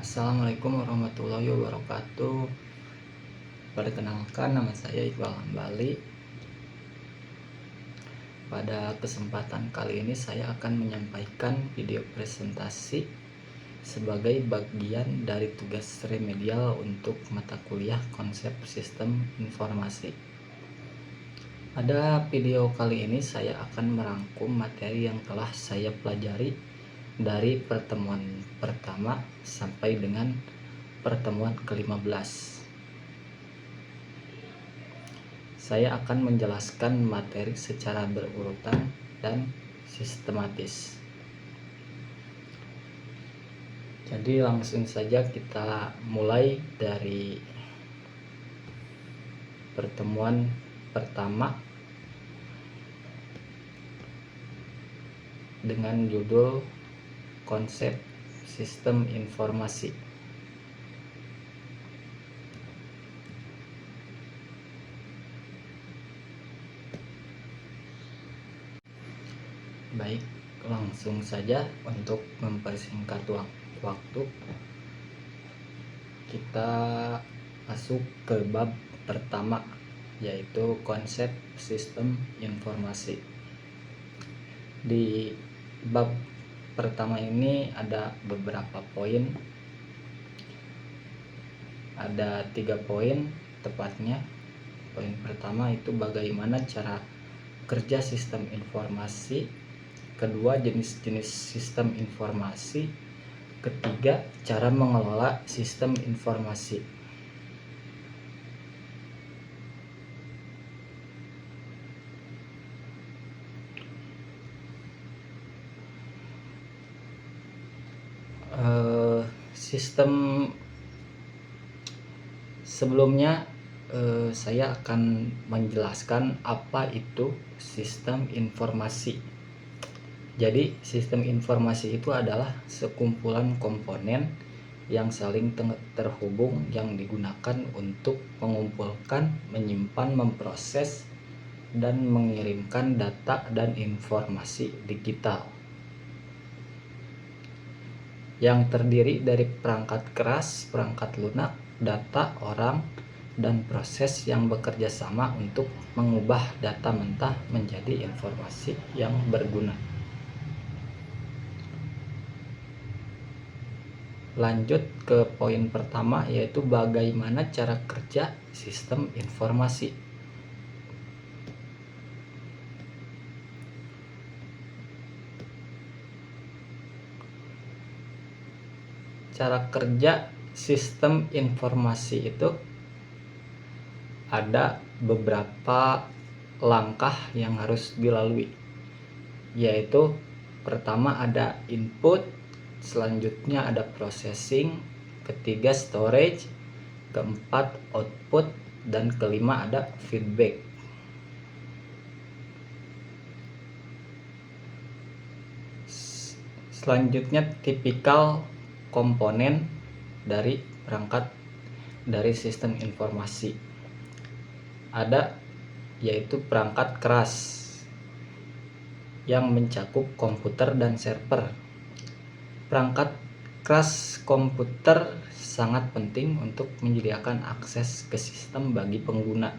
Assalamualaikum warahmatullahi wabarakatuh. Perkenalkan, nama saya Iqbal Hambali. Pada kesempatan kali ini saya akan menyampaikan video presentasi sebagai bagian dari tugas remedial untuk mata kuliah konsep sistem informasi. Pada video kali ini saya akan merangkum materi yang telah saya pelajari dari pertemuan pertama sampai dengan pertemuan ke-15. Saya akan menjelaskan materi secara berurutan dan sistematis. Jadi langsung saja kita mulai dari pertemuan pertama dengan judul konsep sistem informasi. Baik, langsung saja untuk mempersingkat waktu, kita masuk ke bab pertama, yaitu konsep sistem informasi. Di bab pertama ini ada beberapa poin, ada 3 poin tepatnya. Poin pertama itu bagaimana cara kerja sistem informasi, kedua jenis-jenis sistem informasi, ketiga cara mengelola sistem informasi. Sebelumnya saya akan menjelaskan apa itu sistem informasi. Jadi sistem informasi itu adalah sekumpulan komponen yang saling terhubung yang digunakan untuk mengumpulkan, menyimpan, memproses, dan mengirimkan data dan informasi digital yang terdiri dari perangkat keras, perangkat lunak, data, orang, dan proses yang bekerja sama untuk mengubah data mentah menjadi informasi yang berguna. Lanjut ke poin pertama, yaitu bagaimana cara kerja sistem informasi. Cara kerja sistem informasi itu ada beberapa langkah yang harus dilalui, yaitu pertama ada input, selanjutnya ada processing, ketiga storage, keempat output, dan kelima ada feedback. Selanjutnya tipikal komponen dari perangkat dari sistem informasi ada, yaitu perangkat keras yang mencakup komputer dan server. Perangkat keras komputer sangat penting untuk menyediakan akses ke sistem bagi pengguna,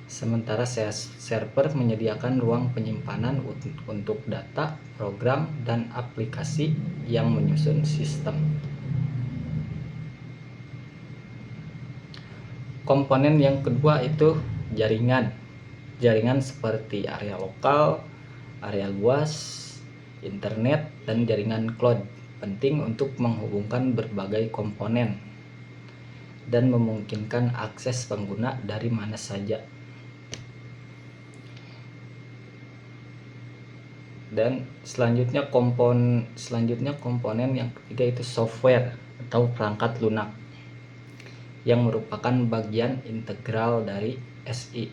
sementara server menyediakan ruang penyimpanan untuk data, program, dan aplikasi yang menyusun sistem. Komponen yang kedua itu jaringan. Jaringan seperti area lokal, area luas, internet, dan jaringan cloud penting untuk menghubungkan berbagai komponen dan memungkinkan akses pengguna dari mana saja. Dan selanjutnya komponen yang ketiga itu software atau perangkat lunak yang merupakan bagian integral dari SI.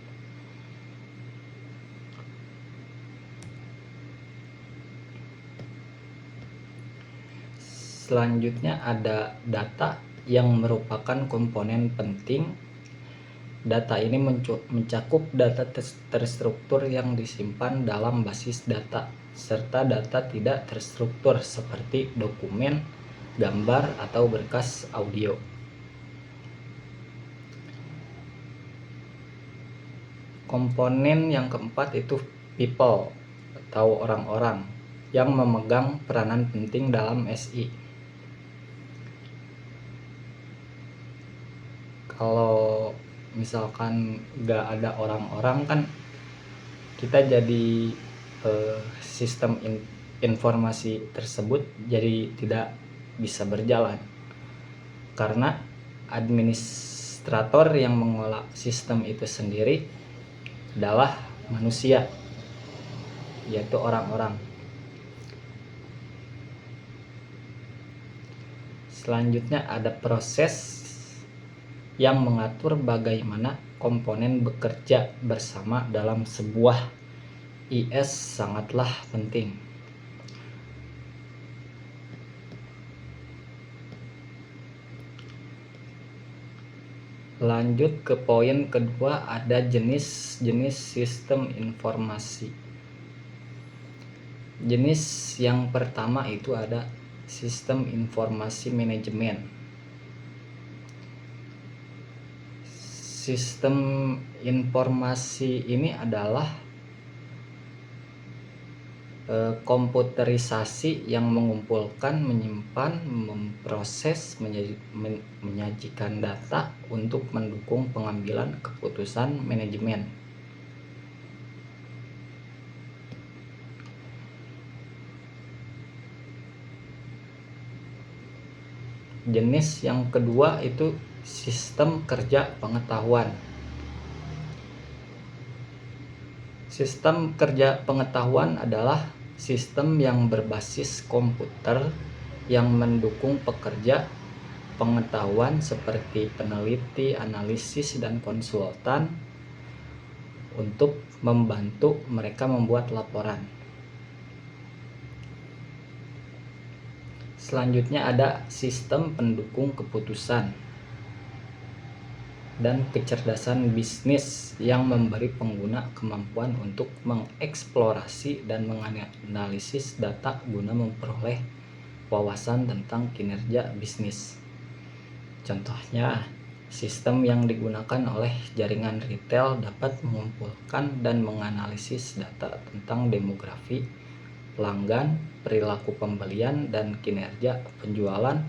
Selanjutnya ada data yang merupakan komponen penting. Data ini mencakup data terstruktur yang disimpan dalam basis data, serta data tidak terstruktur seperti dokumen, gambar atau berkas audio. Komponen yang keempat itu people atau orang-orang yang memegang peranan penting dalam SI. Kalau misalkan nggak ada orang-orang kan kita jadi sistem informasi tersebut jadi tidak bisa berjalan, karena administrator yang mengolah sistem itu sendiri adalah manusia, yaitu orang-orang. Selanjutnya ada proses yang mengatur bagaimana komponen bekerja bersama dalam sebuah IS sangatlah penting. Lanjut ke poin kedua, ada jenis-jenis sistem informasi. Jenis yang pertama itu ada sistem informasi manajemen. Sistem informasi ini adalah komputerisasi yang mengumpulkan, menyimpan, memproses, menyajikan data untuk mendukung pengambilan keputusan manajemen. Jenis yang kedua itu sistem kerja pengetahuan. Sistem kerja pengetahuan adalah sistem yang berbasis komputer yang mendukung pekerja pengetahuan seperti peneliti, analisis, dan konsultan untuk membantu mereka membuat laporan. Selanjutnya ada sistem pendukung keputusan dan kecerdasan bisnis yang memberi pengguna kemampuan untuk mengeksplorasi dan menganalisis data guna memperoleh wawasan tentang kinerja bisnis. Contohnya, sistem yang digunakan oleh jaringan retail dapat mengumpulkan dan menganalisis data tentang demografi pelanggan, perilaku pembelian, dan kinerja penjualan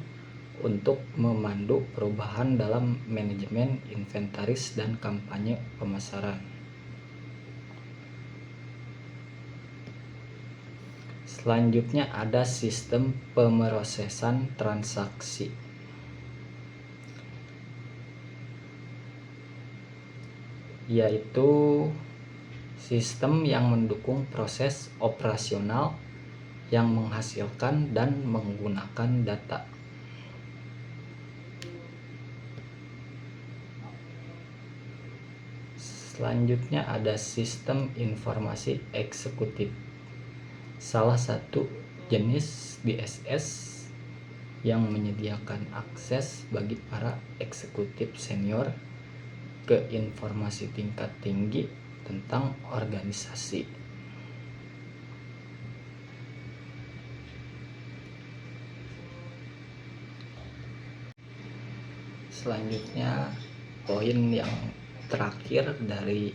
untuk memandu perubahan dalam manajemen inventaris dan kampanye pemasaran. Selanjutnya ada sistem pemrosesan transaksi. Yaitu sistem yang mendukung proses operasional yang menghasilkan dan menggunakan data. Selanjutnya ada sistem informasi eksekutif. Salah satu jenis BSS yang menyediakan akses bagi para eksekutif senior ke informasi tingkat tinggi tentang organisasi. Selanjutnya poin yang terakhir dari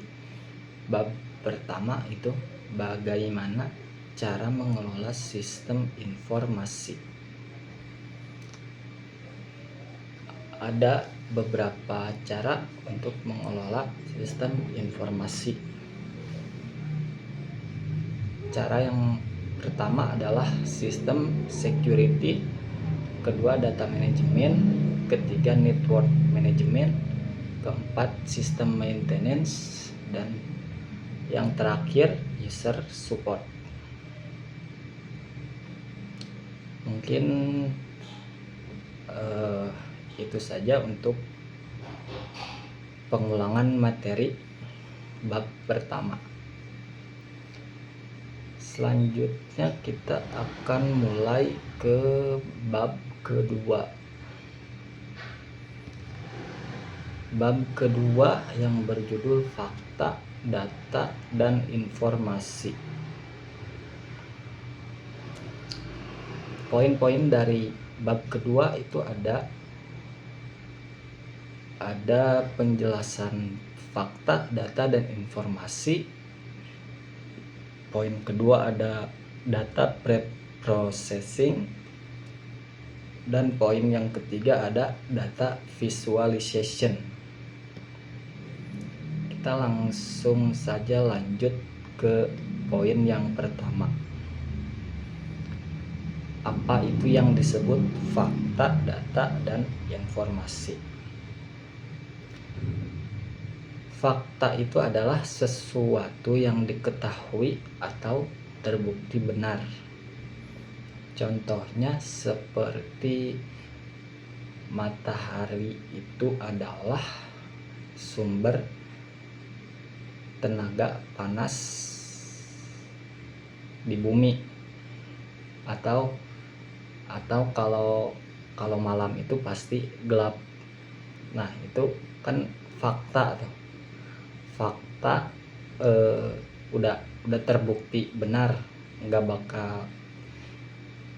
bab pertama itu bagaimana cara mengelola sistem informasi. Ada beberapa cara untuk mengelola sistem informasi. Cara yang pertama adalah sistem security, kedua data management, ketiga network management, keempat sistem maintenance, dan yang terakhir user support. Mungkin itu saja untuk pengulangan materi bab pertama. Selanjutnya kita akan mulai ke bab kedua. Bab kedua yang berjudul fakta, data, dan informasi. Poin-poin dari Bab kedua itu ada penjelasan fakta, data, dan informasi. Poin kedua ada data pre-processing, dan poin yang ketiga ada data visualization. Kita langsung saja lanjut ke poin yang pertama. Apa itu yang disebut fakta, data, dan informasi? Fakta itu adalah sesuatu yang diketahui atau terbukti benar. Contohnya seperti matahari itu adalah sumber tenaga panas di bumi, atau kalau malam itu pasti gelap. Nah, itu kan fakta tuh. Fakta udah terbukti benar,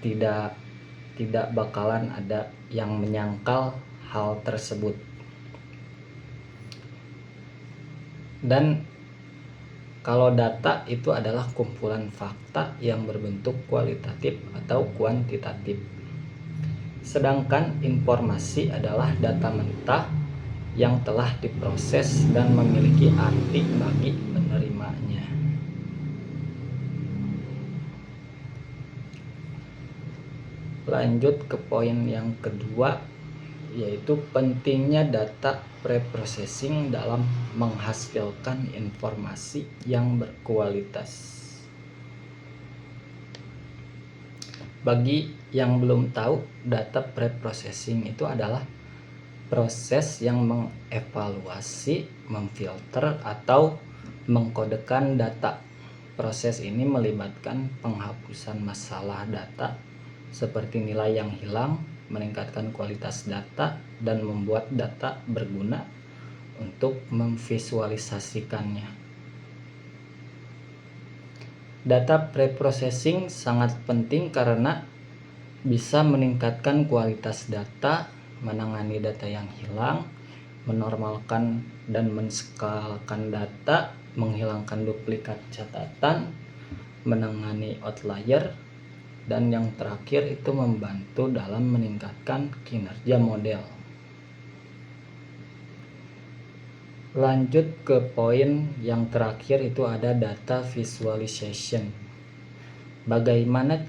tidak bakalan ada yang menyangkal hal tersebut. Dan kalau data itu adalah kumpulan fakta yang berbentuk kualitatif atau kuantitatif. Sedangkan informasi adalah data mentah yang telah diproses dan memiliki arti bagi penerimanya. Lanjut ke poin yang kedua, yaitu pentingnya data preprocessing dalam menghasilkan informasi yang berkualitas. Bagi yang belum tahu, data preprocessing itu adalah proses yang mengevaluasi, memfilter, atau mengkodekan data. Proses ini melibatkan penghapusan masalah data seperti nilai yang hilang, meningkatkan kualitas data, dan membuat data berguna untuk memvisualisasikannya. Data preprocessing sangat penting karena bisa meningkatkan kualitas data, menangani data yang hilang, menormalkan dan menskalakan data, menghilangkan duplikat catatan, menangani outlier, dan yang terakhir itu membantu dalam meningkatkan kinerja model. Lanjut ke poin yang terakhir, itu ada data visualization. Bagaimana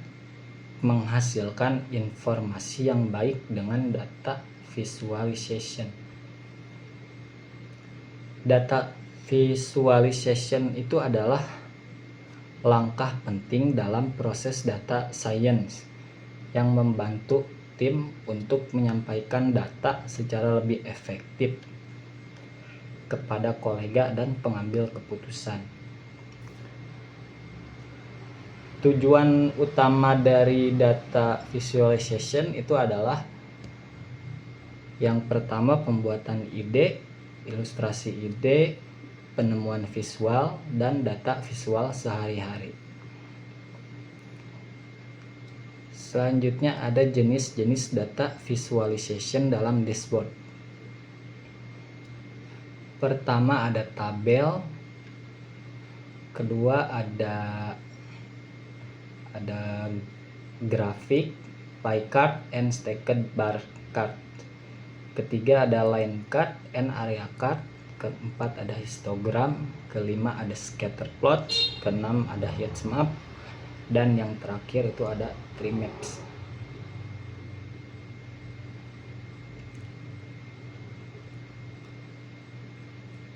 menghasilkan informasi yang baik dengan data visualization. Data visualization itu adalah langkah penting dalam proses data science yang membantu tim untuk menyampaikan data secara lebih efektif kepada kolega dan pengambil keputusan. Tujuan utama dari data visualization itu adalah yang pertama, pembuatan ide, ilustrasi ide, penemuan visual, dan data visual sehari-hari. Selanjutnya ada jenis-jenis data visualization dalam dashboard. Pertama ada tabel, kedua ada grafik, pie chart, and stacked bar chart. Ketiga ada line chart and area chart. Keempat ada histogram. Kelima ada scatter plot. Keenam ada heat map. Dan yang terakhir itu ada tree maps.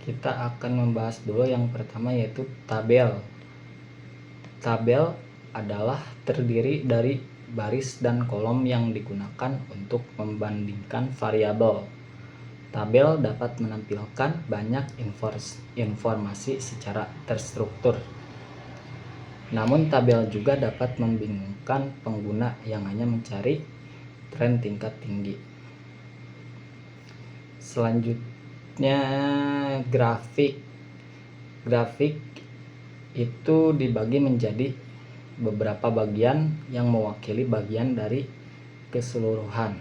Kita akan membahas dulu yang pertama, yaitu tabel. Tabel adalah terdiri dari baris dan kolom yang digunakan untuk membandingkan variabel. Tabel dapat menampilkan banyak informasi secara terstruktur. Namun tabel juga dapat membingungkan pengguna yang hanya mencari tren tingkat tinggi. Selanjutnya grafik. Grafik itu dibagi menjadi beberapa bagian yang mewakili bagian dari keseluruhan.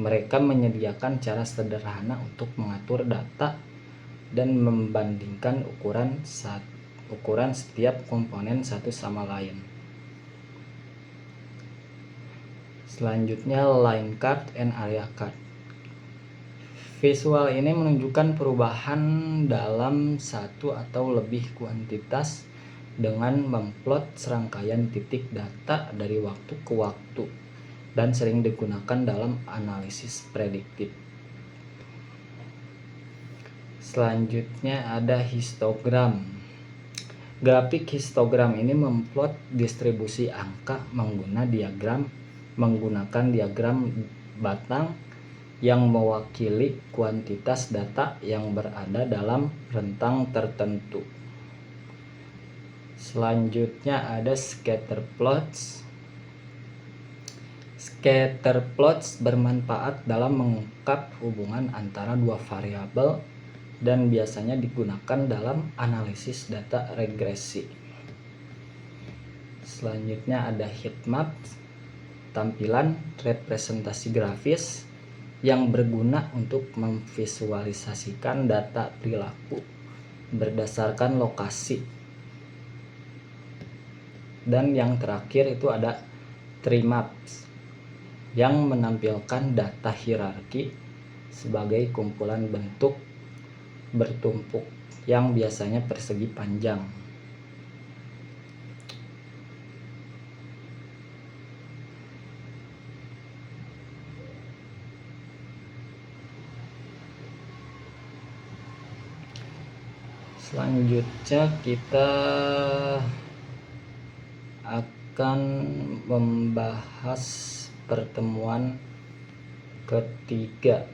Mereka menyediakan cara sederhana untuk mengatur data dan membandingkan ukuran setiap komponen satu sama lain. Selanjutnya, line card and area card. Visual ini menunjukkan perubahan dalam satu atau lebih kuantitas dengan memplot serangkaian titik data dari waktu ke waktu dan sering digunakan dalam analisis prediktif. Selanjutnya ada histogram. Grafik histogram ini memplot distribusi angka menggunakan diagram batang yang mewakili kuantitas data yang berada dalam rentang tertentu. Selanjutnya ada scatter plots. Scatter plots bermanfaat dalam mengungkap hubungan antara dua variabel dan biasanya digunakan dalam analisis data regresi. Selanjutnya ada heatmap, tampilan representasi grafis yang berguna untuk memvisualisasikan data perilaku berdasarkan lokasi. Dan yang terakhir itu ada tree maps yang menampilkan data hierarki sebagai kumpulan bentuk bertumpuk yang biasanya persegi panjang. Selanjutnya kita akan membahas pertemuan ketiga.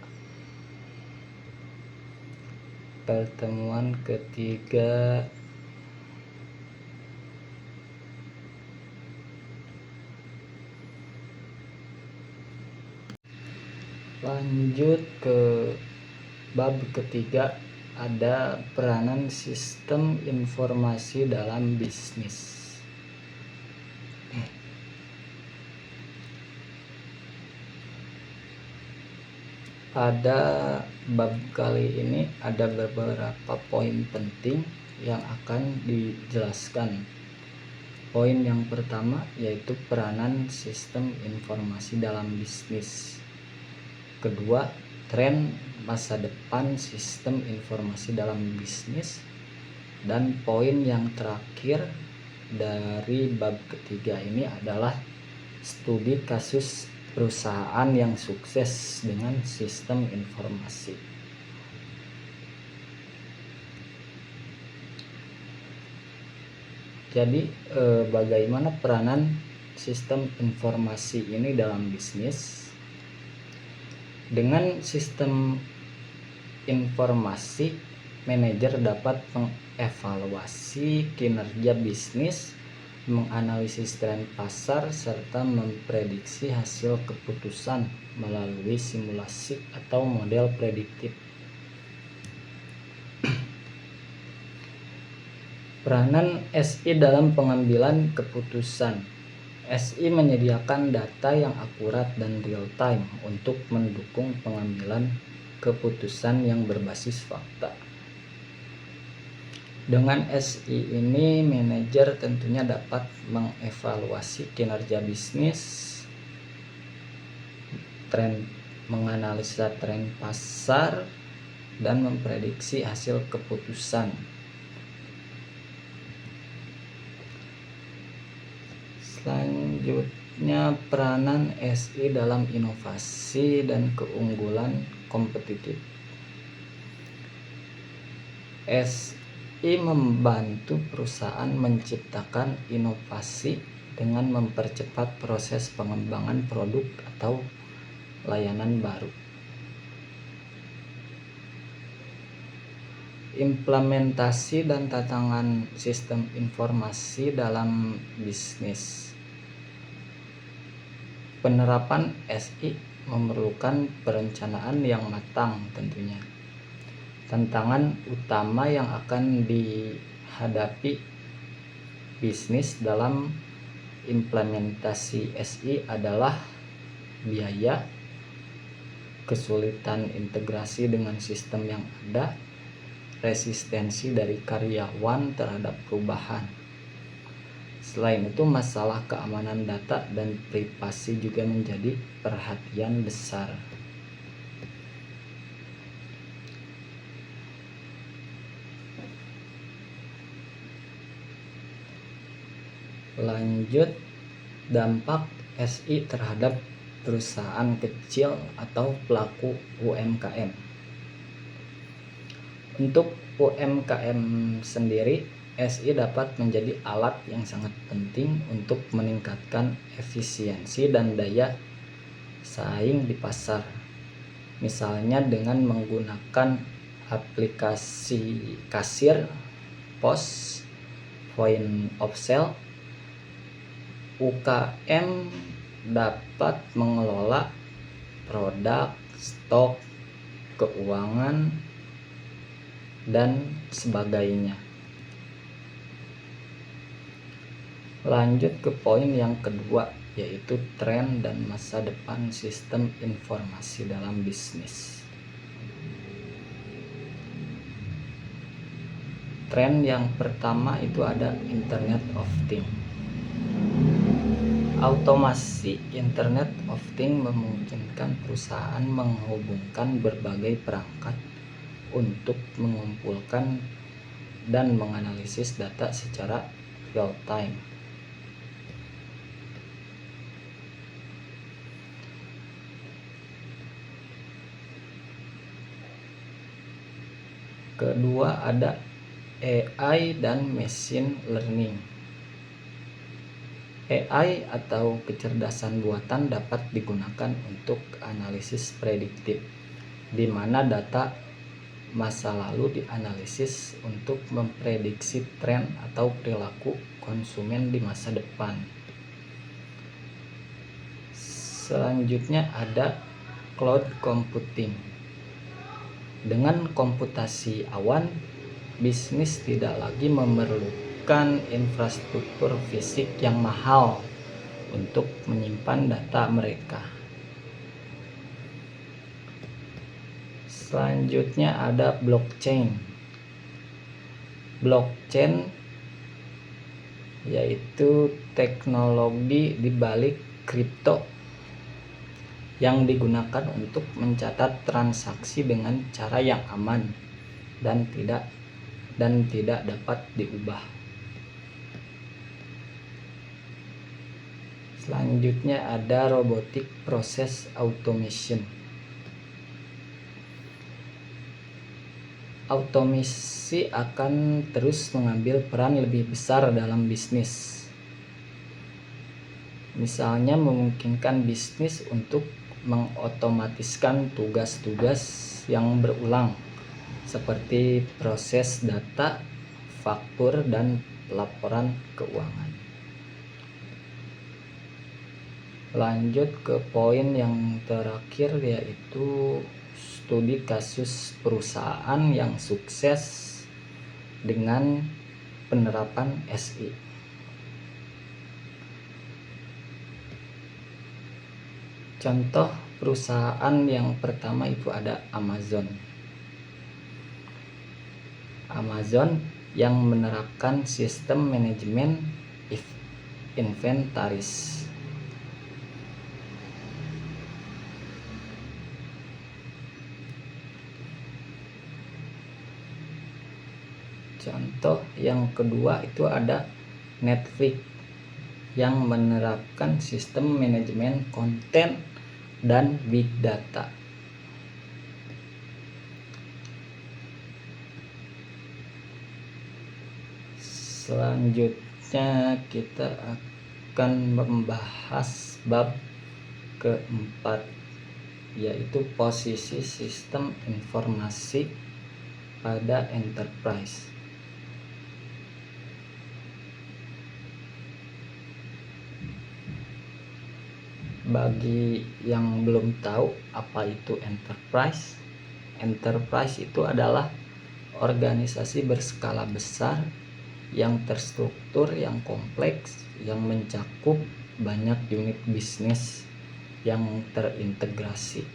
Lanjut ke bab ketiga, ada peranan sistem informasi dalam bisnis. Pada bab kali ini ada beberapa poin penting yang akan dijelaskan. Poin yang pertama yaitu peranan sistem informasi dalam bisnis. Kedua, tren masa depan sistem informasi dalam bisnis. Dan poin yang terakhir dari bab ketiga ini adalah studi kasus perusahaan yang sukses dengan sistem informasi. Jadi bagaimana peranan sistem informasi ini dalam bisnis? Dengan sistem informasi, manajer dapat mengevaluasi kinerja bisnis, menganalisis tren pasar, serta memprediksi hasil keputusan melalui simulasi atau model prediktif. Peranan SI dalam pengambilan keputusan. SI menyediakan data yang akurat dan real time untuk mendukung pengambilan keputusan yang berbasis fakta. Dengan SI ini, manajer tentunya dapat mengevaluasi kinerja bisnis, menganalisa tren pasar, dan memprediksi hasil keputusan. Selanjutnya, peranan SI dalam inovasi dan keunggulan kompetitif. SI membantu perusahaan menciptakan inovasi dengan mempercepat proses pengembangan produk atau layanan baru. Implementasi dan tantangan sistem informasi dalam bisnis. Penerapan SI memerlukan perencanaan yang matang tentunya. Tantangan utama yang akan dihadapi bisnis dalam implementasi SI adalah biaya, kesulitan integrasi dengan sistem yang ada, resistensi dari karyawan terhadap perubahan. Selain itu, masalah keamanan data dan privasi juga menjadi perhatian besar. Lanjut, dampak SI terhadap perusahaan kecil atau pelaku UMKM. Untuk UMKM sendiri, SI dapat menjadi alat yang sangat penting untuk meningkatkan efisiensi dan daya saing di pasar. Misalnya dengan menggunakan aplikasi kasir, pos, point of sale, UKM dapat mengelola produk, stok, keuangan, dan sebagainya. Lanjut ke poin yang kedua, yaitu tren dan masa depan sistem informasi dalam bisnis. Tren yang pertama itu ada Internet of Things. Automasi Internet of Things memungkinkan perusahaan menghubungkan berbagai perangkat untuk mengumpulkan dan menganalisis data secara real time. Kedua ada AI dan machine learning. AI atau kecerdasan buatan dapat digunakan untuk analisis prediktif, di mana data masa lalu dianalisis untuk memprediksi tren atau perilaku konsumen di masa depan. Selanjutnya ada cloud computing. Dengan komputasi awan, bisnis tidak lagi memerlukan infrastruktur fisik yang mahal untuk menyimpan data mereka. Selanjutnya ada blockchain. Blockchain yaitu teknologi di balik kripto yang digunakan untuk mencatat transaksi dengan cara yang aman dan tidak dapat diubah. Selanjutnya ada robotic process automation. Otomasi akan terus mengambil peran lebih besar dalam bisnis. Misalnya memungkinkan bisnis untuk mengotomatiskan tugas-tugas yang berulang seperti proses data, faktur, dan laporan keuangan. Lanjut ke poin yang terakhir, yaitu studi kasus perusahaan yang sukses dengan penerapan SI. Contoh perusahaan yang pertama itu ada Amazon. Amazon yang menerapkan sistem manajemen inventaris. Contoh yang kedua itu ada Netflix yang menerapkan sistem manajemen konten dan big data. Selanjutnya kita akan membahas bab keempat, yaitu posisi sistem informasi pada enterprise. Bagi yang belum tahu apa itu enterprise, enterprise itu adalah organisasi berskala besar yang terstruktur, yang kompleks, yang mencakup banyak unit bisnis yang terintegrasi.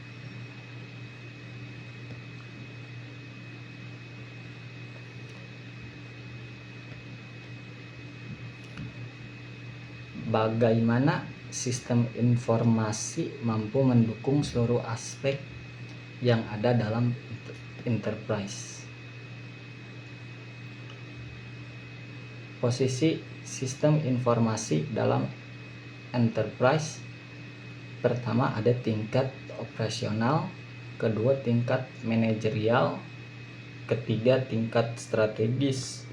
Bagaimana sistem informasi mampu mendukung seluruh aspek yang ada dalam enterprise. Posisi sistem informasi dalam enterprise: pertama ada tingkat operasional, kedua tingkat manajerial, ketiga tingkat strategis.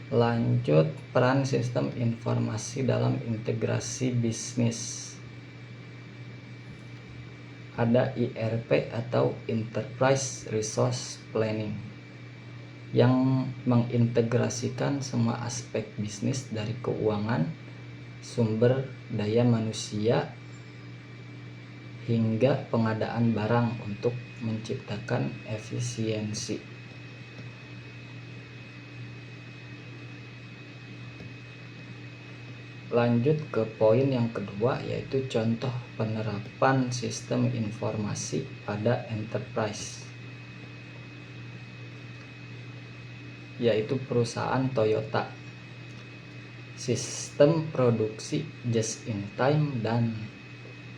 Lanjut, peran sistem informasi dalam integrasi bisnis. Ada IRP atau Enterprise Resource Planning yang mengintegrasikan semua aspek bisnis dari keuangan, sumber daya manusia, hingga pengadaan barang untuk menciptakan efisiensi. Lanjut ke poin yang kedua, yaitu contoh penerapan sistem informasi pada enterprise, yaitu perusahaan Toyota. Sistem produksi just in time dan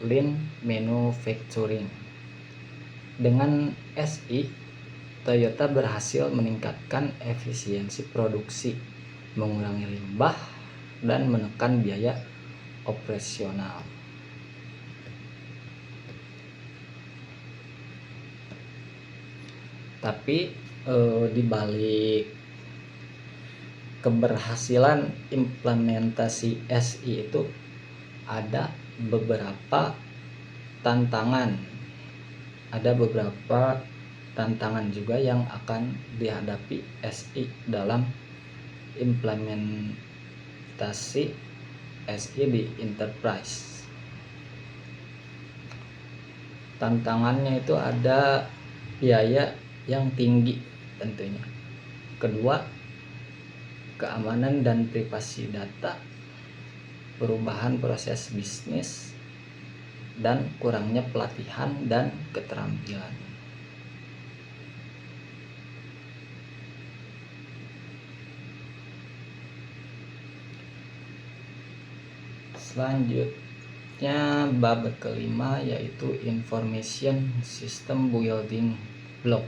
lean manufacturing. Dengan SI, Toyota berhasil meningkatkan efisiensi produksi, mengurangi limbah, dan menekan biaya operasional. Tapi di balik keberhasilan implementasi SI itu ada beberapa tantangan. Ada beberapa tantangan juga yang akan dihadapi SI dalam implementasi SI di enterprise. Tantangannya itu ada biaya yang tinggi tentunya. Kedua, keamanan dan privasi data, perubahan proses bisnis, dan kurangnya pelatihan dan keterampilan. Selanjutnya bab kelima, yaitu information system building block.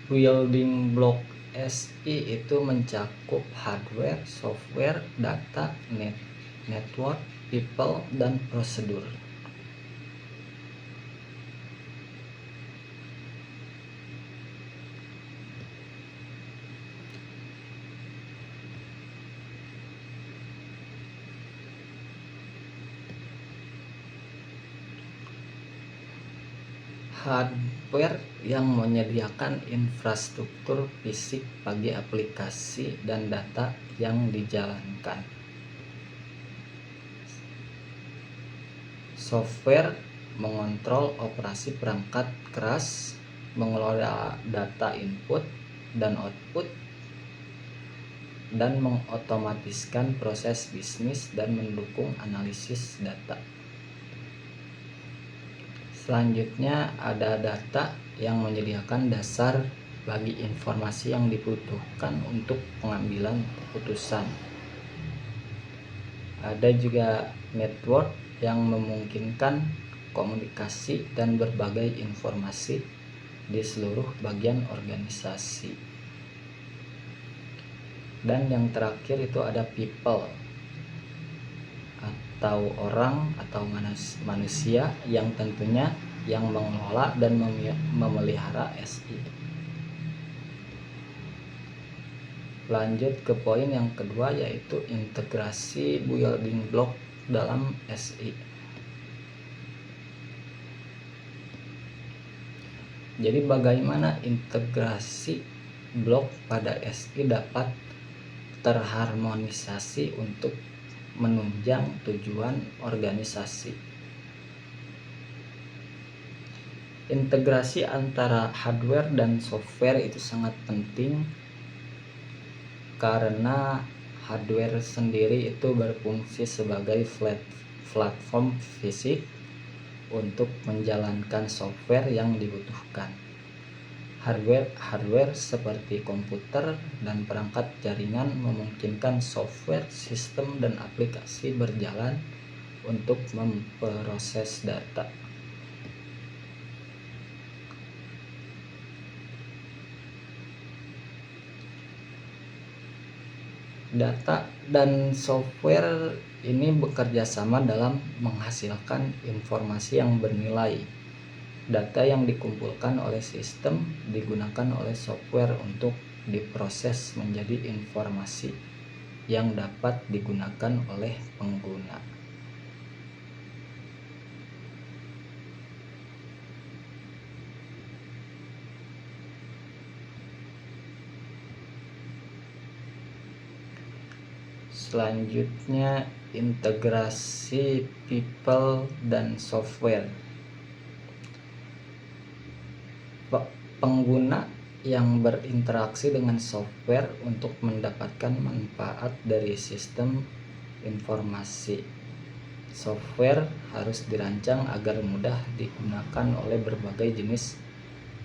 Building block SI itu mencakup hardware, software, data, network, people, dan prosedur. Hardware yang menyediakan infrastruktur fisik bagi aplikasi dan data yang dijalankan. Software mengontrol operasi perangkat keras, mengelola data input dan output, dan mengotomatiskan proses bisnis dan mendukung analisis data. Selanjutnya ada data yang menyediakan dasar bagi informasi yang dibutuhkan untuk pengambilan keputusan. Ada juga network yang memungkinkan komunikasi dan berbagai informasi di seluruh bagian organisasi. Dan yang terakhir itu ada people atau orang atau manusia yang tentunya yang mengelola dan memelihara SI. Lanjut ke poin yang kedua, yaitu integrasi building block dalam SI. Jadi bagaimana integrasi blok pada SI dapat terharmonisasi untuk menunjang tujuan organisasi. Integrasi antara hardware dan software itu sangat penting karena hardware sendiri itu berfungsi sebagai platform fisik untuk menjalankan software yang dibutuhkan. Hardware seperti komputer dan perangkat jaringan memungkinkan software, sistem, dan aplikasi berjalan untuk memproses data. Data dan software ini bekerja sama dalam menghasilkan informasi yang bernilai. Data yang dikumpulkan oleh sistem digunakan oleh software untuk diproses menjadi informasi yang dapat digunakan oleh pengguna. Selanjutnya, integrasi people dan software. Pengguna yang berinteraksi dengan software untuk mendapatkan manfaat dari sistem informasi. Software harus dirancang agar mudah digunakan oleh berbagai jenis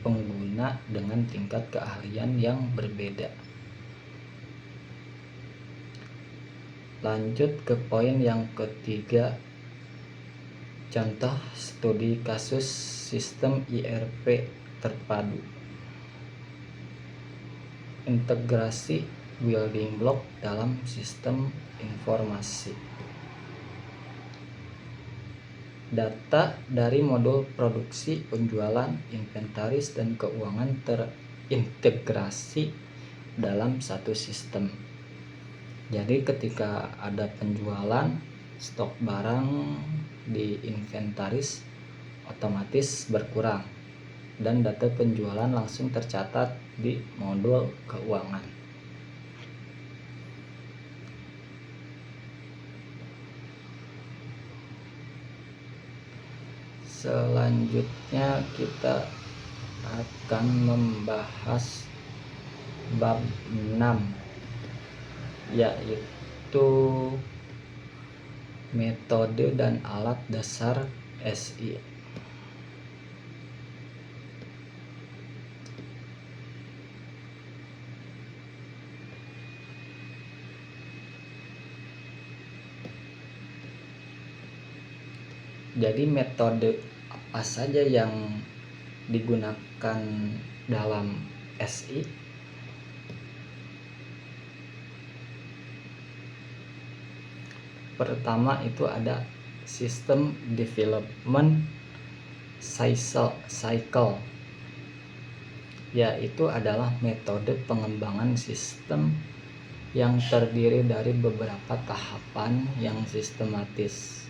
pengguna dengan tingkat keahlian yang berbeda. Lanjut ke poin yang ketiga, contoh studi kasus sistem ERP terpadu. Integrasi building block dalam sistem informasi. Data dari modul produksi, penjualan, inventaris, dan keuangan terintegrasi dalam satu sistem. Jadi ketika ada penjualan, stok barang di inventaris otomatis berkurang dan data penjualan langsung tercatat di modul keuangan. Selanjutnya kita akan membahas bab 6, yaitu metode dan alat dasar SI. Jadi metode apa saja yang digunakan dalam SI? Pertama itu ada System Development Cycle, yaitu adalah metode pengembangan sistem yang terdiri dari beberapa tahapan yang sistematis,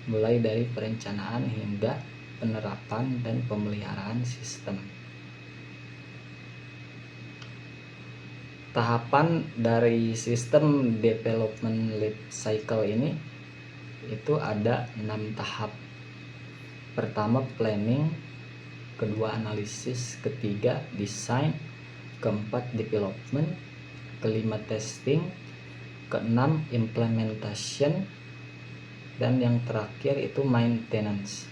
mulai dari perencanaan hingga penerapan dan pemeliharaan sistem. Tahapan dari sistem development life cycle ini itu ada 6 tahap. Pertama planning, kedua analisis, ketiga design, keempat development, kelima testing, keenam implementation, dan yang terakhir itu maintenance.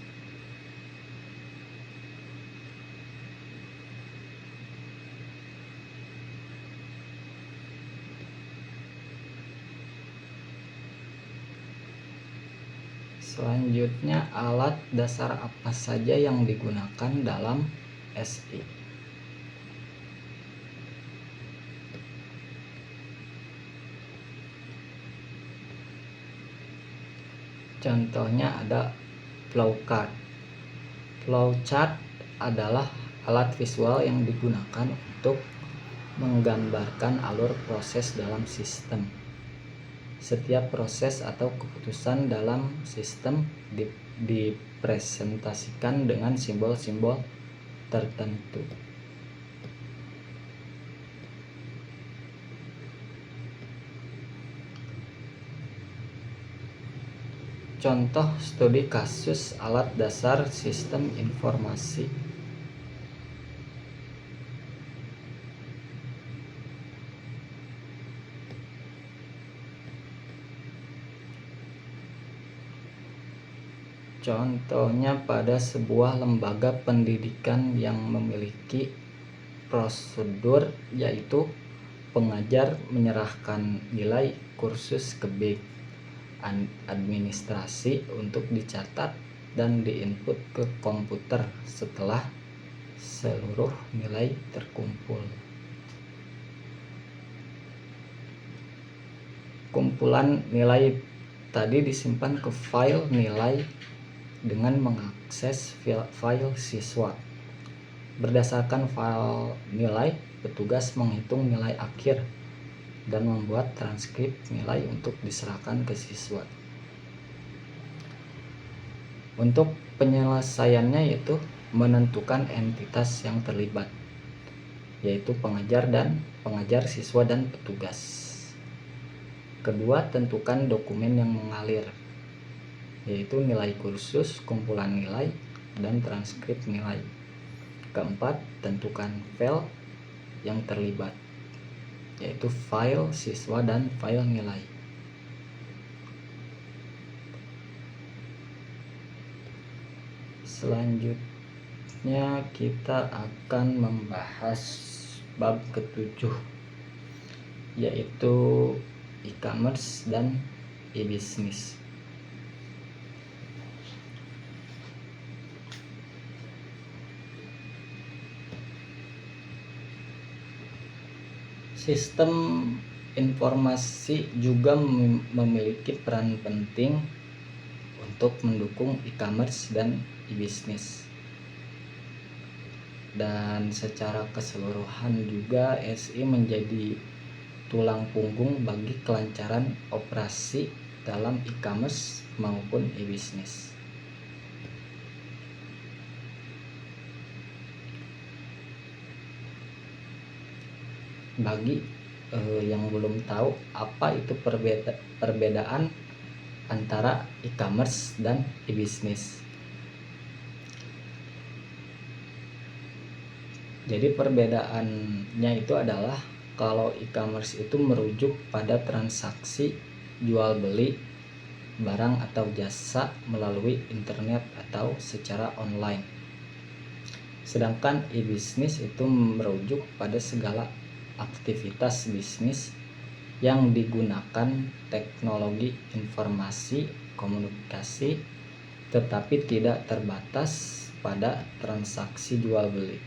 Selanjutnya, alat dasar apa saja yang digunakan dalam SI? Contohnya ada flowchart. Flowchart adalah alat visual yang digunakan untuk menggambarkan alur proses dalam sistem. Setiap proses atau keputusan dalam sistem dipresentasikan dengan simbol-simbol tertentu. Contoh studi kasus alat dasar sistem informasi. Contohnya pada sebuah lembaga pendidikan yang memiliki prosedur, yaitu pengajar menyerahkan nilai kursus ke bank administrasi untuk dicatat dan diinput ke komputer setelah seluruh nilai terkumpul. Kumpulan nilai tadi disimpan ke file nilai dengan mengakses file siswa. Berdasarkan file nilai, petugas menghitung nilai akhir dan membuat transkrip nilai untuk diserahkan ke siswa. Untuk penyelesaiannya yaitu menentukan entitas yang terlibat, yaitu pengajar, siswa, dan petugas. Kedua, tentukan dokumen yang mengalir, yaitu nilai kursus, kumpulan nilai, dan transkrip nilai. Keempat, tentukan file yang terlibat, yaitu file siswa dan file nilai. Selanjutnya kita akan membahas bab ke-7, yaitu e-commerce dan e-business. Sistem informasi juga memiliki peran penting untuk mendukung e-commerce dan e-business. Dan secara keseluruhan juga SI menjadi tulang punggung bagi kelancaran operasi dalam e-commerce maupun e-business. Bagi yang belum tahu apa itu perbedaan antara e-commerce dan e-business. Jadi perbedaannya itu adalah kalau e-commerce itu merujuk pada transaksi jual beli barang atau jasa melalui internet atau secara online. Sedangkan e-business itu merujuk pada segala aktivitas bisnis yang digunakan teknologi informasi komunikasi tetapi tidak terbatas pada transaksi jual beli.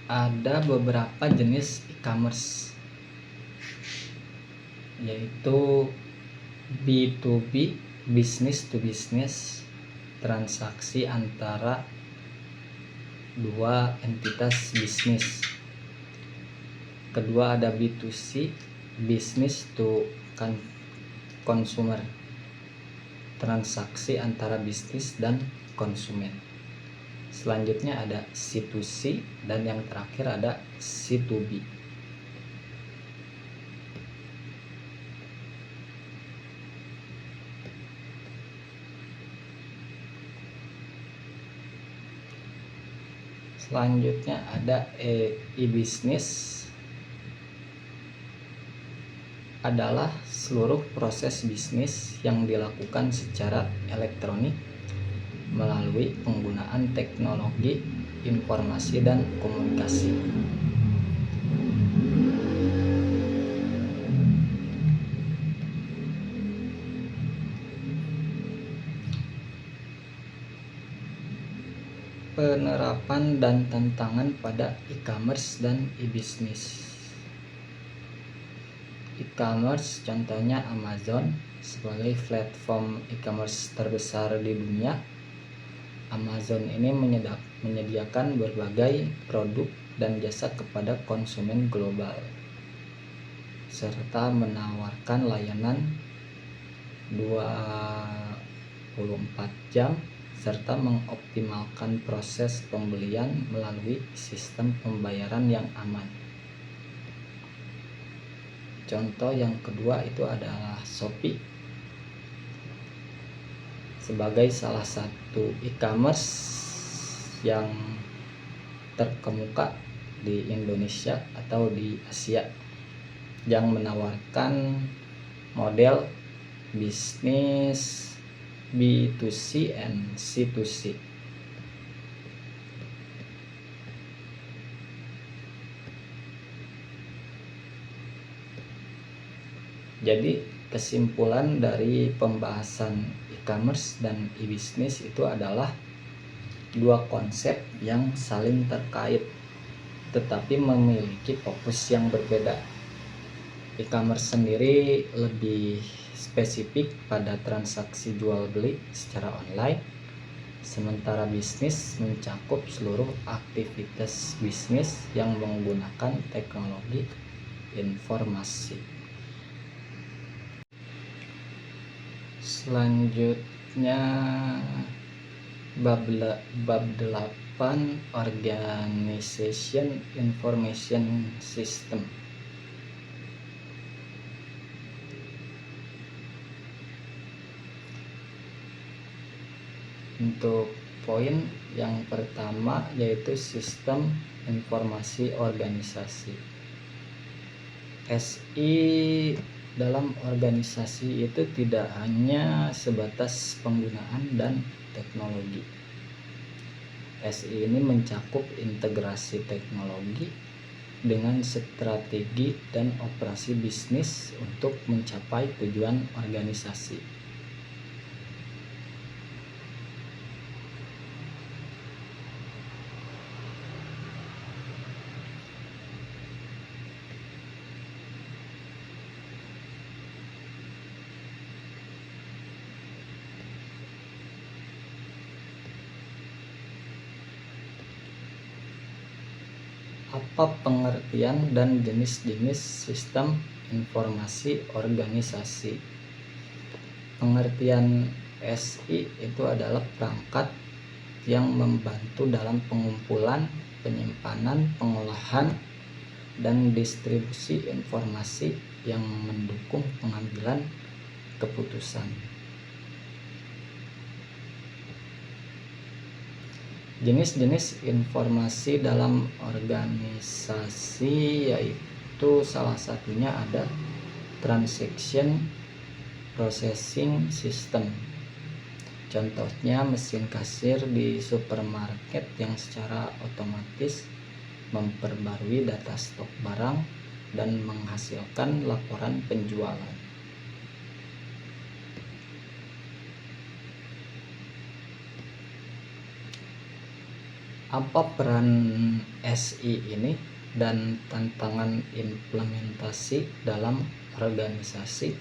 Ada beberapa jenis e-commerce, yaitu B2B, business to business, transaksi antara dua entitas bisnis. Kedua ada B2C, business to consumer, transaksi antara bisnis dan konsumen. Selanjutnya ada C2C dan yang terakhir ada C2B. Selanjutnya ada e-business, adalah seluruh proses bisnis yang dilakukan secara elektronik melalui penggunaan teknologi informasi dan komunikasi. Penerapan dan tantangan pada e-commerce dan e-business. E-commerce contohnya Amazon sebagai platform e-commerce terbesar di dunia. Amazon ini menyediakan berbagai produk dan jasa kepada konsumen global serta menawarkan layanan 24 jam serta mengoptimalkan proses pembelian melalui sistem pembayaran yang aman. Contoh yang kedua itu adalah Shopee sebagai salah satu e-commerce yang terkemuka di Indonesia atau di Asia yang menawarkan model bisnis B2C and C2C. Jadi kesimpulan dari pembahasan e-commerce dan e-business itu adalah dua konsep yang saling terkait tetapi memiliki fokus yang berbeda. E-commerce sendiri lebih spesifik pada transaksi jual beli secara online, sementara bisnis mencakup seluruh aktivitas bisnis yang menggunakan teknologi informasi. Selanjutnya bab 8 Organization Information System. Untuk poin yang pertama yaitu sistem informasi organisasi. SI dalam organisasi itu tidak hanya sebatas penggunaan dan teknologi. SI ini mencakup integrasi teknologi dengan strategi dan operasi bisnis untuk mencapai tujuan organisasi. Apa pengertian dan jenis-jenis sistem informasi organisasi? Pengertian SI itu adalah perangkat yang membantu dalam pengumpulan, penyimpanan, pengolahan, dan distribusi informasi yang mendukung pengambilan keputusan. Jenis-jenis informasi dalam organisasi yaitu salah satunya ada transaction processing system. Contohnya mesin kasir di supermarket yang secara otomatis memperbarui data stok barang dan menghasilkan laporan penjualan. Apa peran SI ini dan tantangan implementasi dalam organisasi?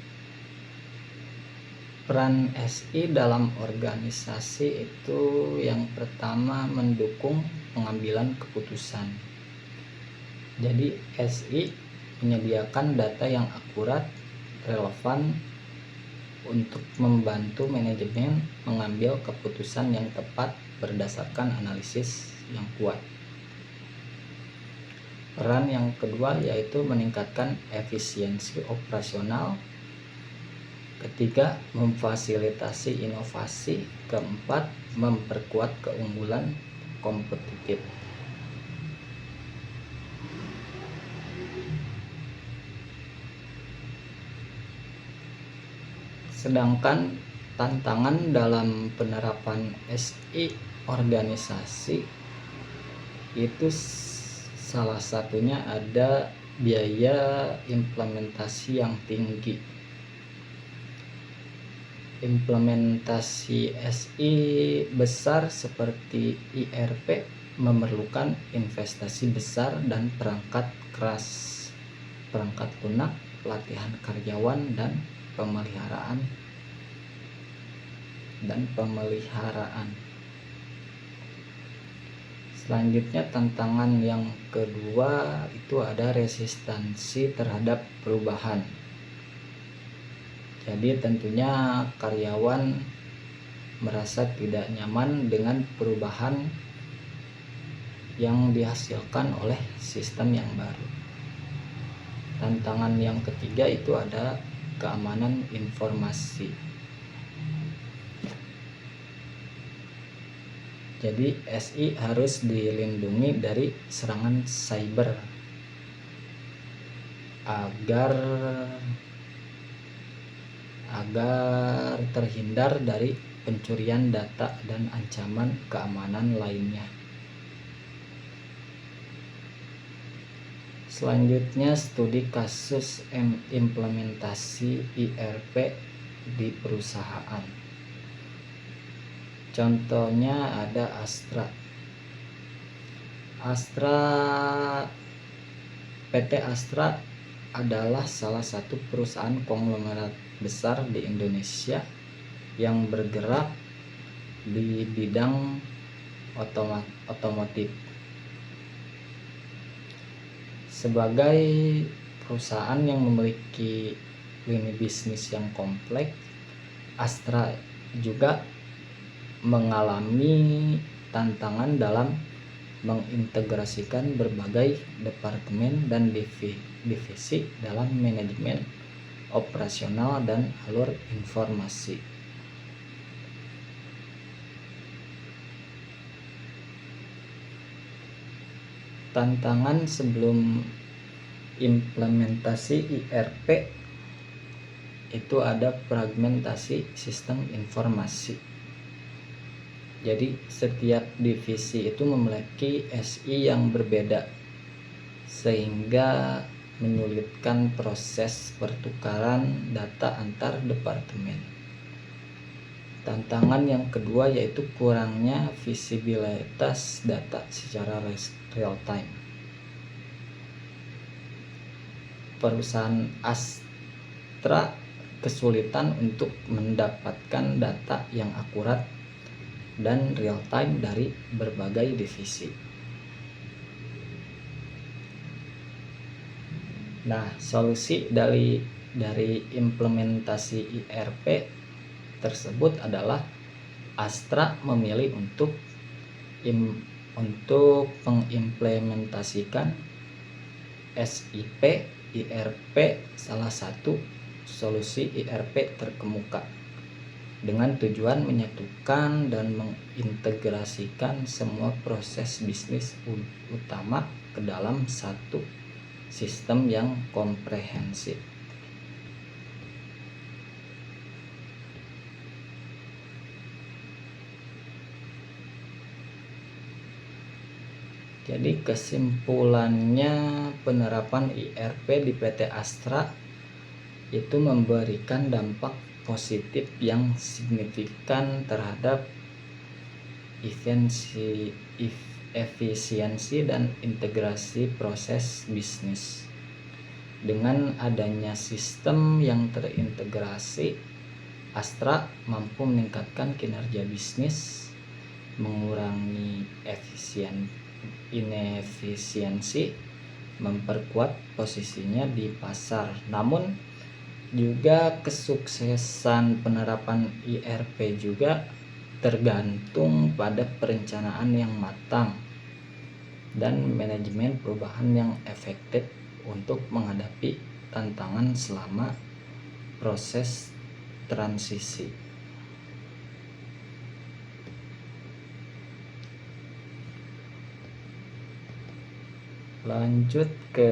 Peran SI dalam organisasi itu yang pertama mendukung pengambilan keputusan. Jadi SI menyediakan data yang akurat, relevan untuk membantu manajemen mengambil keputusan yang tepat berdasarkan analisis yang kuat. Peran yang kedua yaitu meningkatkan efisiensi operasional. Ketiga, memfasilitasi inovasi. Keempat, memperkuat keunggulan kompetitif. Sedangkan tantangan dalam penerapan SI organisasi itu salah satunya ada biaya implementasi yang tinggi. Implementasi SI besar seperti ERP memerlukan investasi besar dan perangkat keras, perangkat lunak, pelatihan karyawan dan pemeliharaan. Selanjutnya tantangan yang kedua itu ada resistansi terhadap perubahan. Jadi tentunya karyawan merasa tidak nyaman dengan perubahan yang dihasilkan oleh sistem yang baru. Tantangan yang ketiga itu ada keamanan informasi. Jadi SI harus dilindungi dari serangan cyber agar terhindar dari pencurian data dan ancaman keamanan lainnya. Selanjutnya, studi kasus implementasi IRP di perusahaan. Contohnya ada PT Astra adalah salah satu perusahaan konglomerat besar di Indonesia yang bergerak di bidang otomotif. Sebagai perusahaan yang memiliki lini bisnis yang kompleks, Astra juga mengalami tantangan dalam mengintegrasikan berbagai departemen dan divisi dalam manajemen operasional dan alur informasi. Tantangan sebelum implementasi IRP itu ada fragmentasi sistem informasi. Jadi setiap divisi itu memiliki SI yang berbeda sehingga menyulitkan proses pertukaran data antar departemen. Tantangan yang kedua yaitu kurangnya visibilitas data secara real time. Perusahaan Astra kesulitan untuk mendapatkan data yang akurat dan real time dari berbagai divisi. Nah, solusi dari implementasi IRP tersebut adalah Astra memilih untuk mengimplementasikan SIP IRP, salah satu solusi IRP terkemuka, dengan tujuan menyatukan dan mengintegrasikan semua proses bisnis utama ke dalam satu sistem yang komprehensif. Jadi kesimpulannya, penerapan IRP di PT Astra itu memberikan dampak positif yang signifikan terhadap efisiensi dan integrasi proses bisnis. Dengan adanya sistem yang terintegrasi, Astra mampu meningkatkan kinerja bisnis, mengurangi inefisiensi, memperkuat posisinya di pasar. Namun juga kesuksesan penerapan IRP juga tergantung pada perencanaan yang matang dan manajemen perubahan yang efektif untuk menghadapi tantangan selama proses transisi. Lanjut ke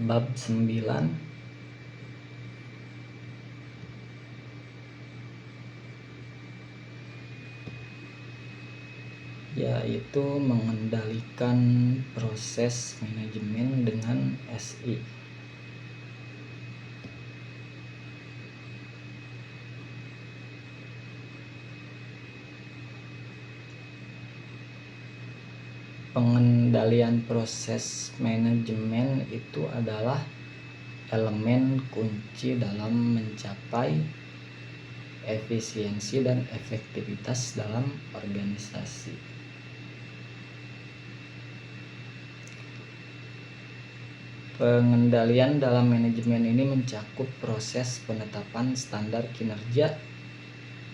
bab 9, yaitu mengendalikan proses manajemen dengan SI. Pengendalian proses manajemen itu adalah elemen kunci dalam mencapai efisiensi dan efektivitas dalam organisasi. Pengendalian dalam manajemen ini mencakup proses penetapan standar kinerja,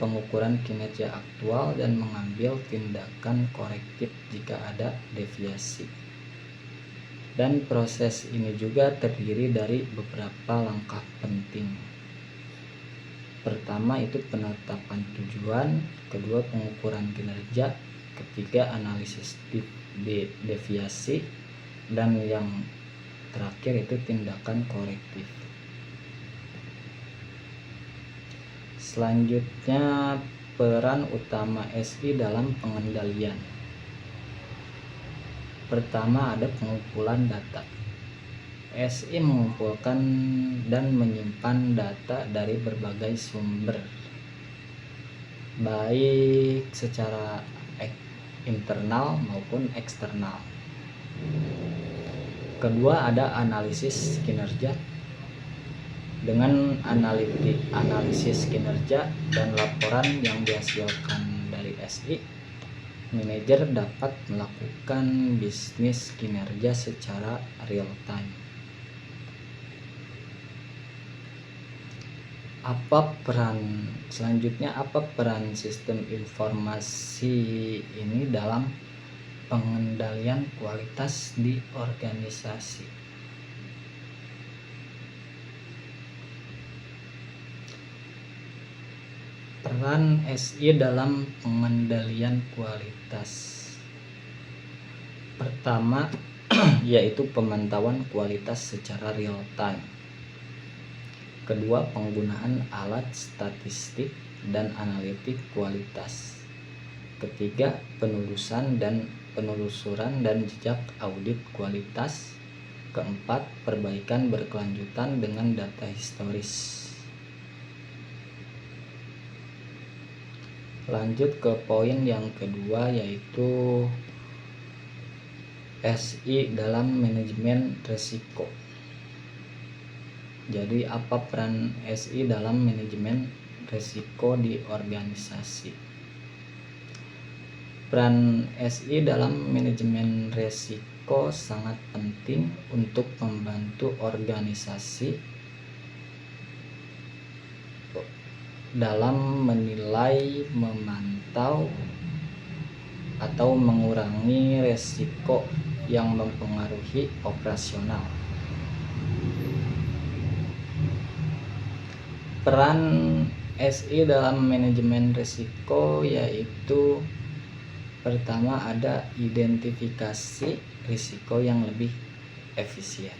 pengukuran kinerja aktual, dan mengambil tindakan korektif jika ada deviasi. Dan proses ini juga terdiri dari beberapa langkah penting. Pertama itu penetapan tujuan, kedua pengukuran kinerja, ketiga analisis deviasi, dan yang terakhir itu tindakan korektif. Selanjutnya, peran utama SI dalam pengendalian. Pertama ada pengumpulan data. SI mengumpulkan dan menyimpan data dari berbagai sumber, baik secara internal maupun eksternal. Kedua ada analisis kinerja. Dengan analisis kinerja dan laporan yang dihasilkan dari SI, manajer dapat melakukan bisnis kinerja secara real time. Apa peran sistem informasi ini dalam pengendalian kualitas di organisasi? Peran SI dalam pengendalian kualitas. Pertama yaitu pemantauan kualitas secara real time. Kedua, penggunaan alat statistik dan analitik kualitas. Ketiga, penelusuran dan jejak audit kualitas. Keempat, perbaikan berkelanjutan dengan data historis. Lanjut ke poin yang kedua, yaitu SI dalam manajemen risiko. Jadi apa peran SI dalam manajemen risiko di organisasi? Peran SI dalam manajemen risiko sangat penting untuk membantu organisasi dalam menilai, memantau, atau mengurangi risiko yang mempengaruhi operasional. Peran SI dalam manajemen risiko yaitu pertama ada identifikasi risiko yang lebih efisien.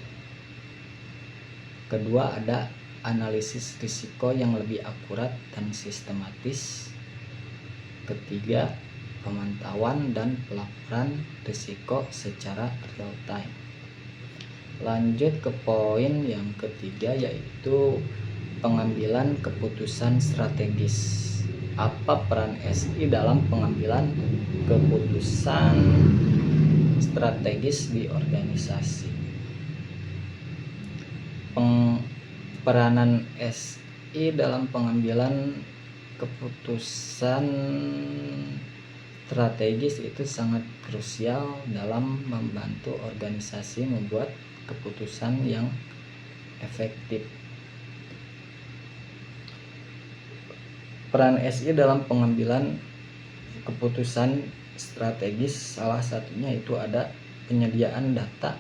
Kedua ada analisis risiko yang lebih akurat dan sistematis. Ketiga, pemantauan dan pelaporan risiko secara real time. Lanjut ke poin yang ketiga, yaitu pengambilan keputusan strategis. Apa peran SI dalam pengambilan keputusan strategis di organisasi? Peranan SI dalam pengambilan keputusan strategis itu sangat krusial dalam membantu organisasi membuat keputusan yang efektif. Peran SI dalam pengambilan keputusan strategis salah satunya itu ada penyediaan data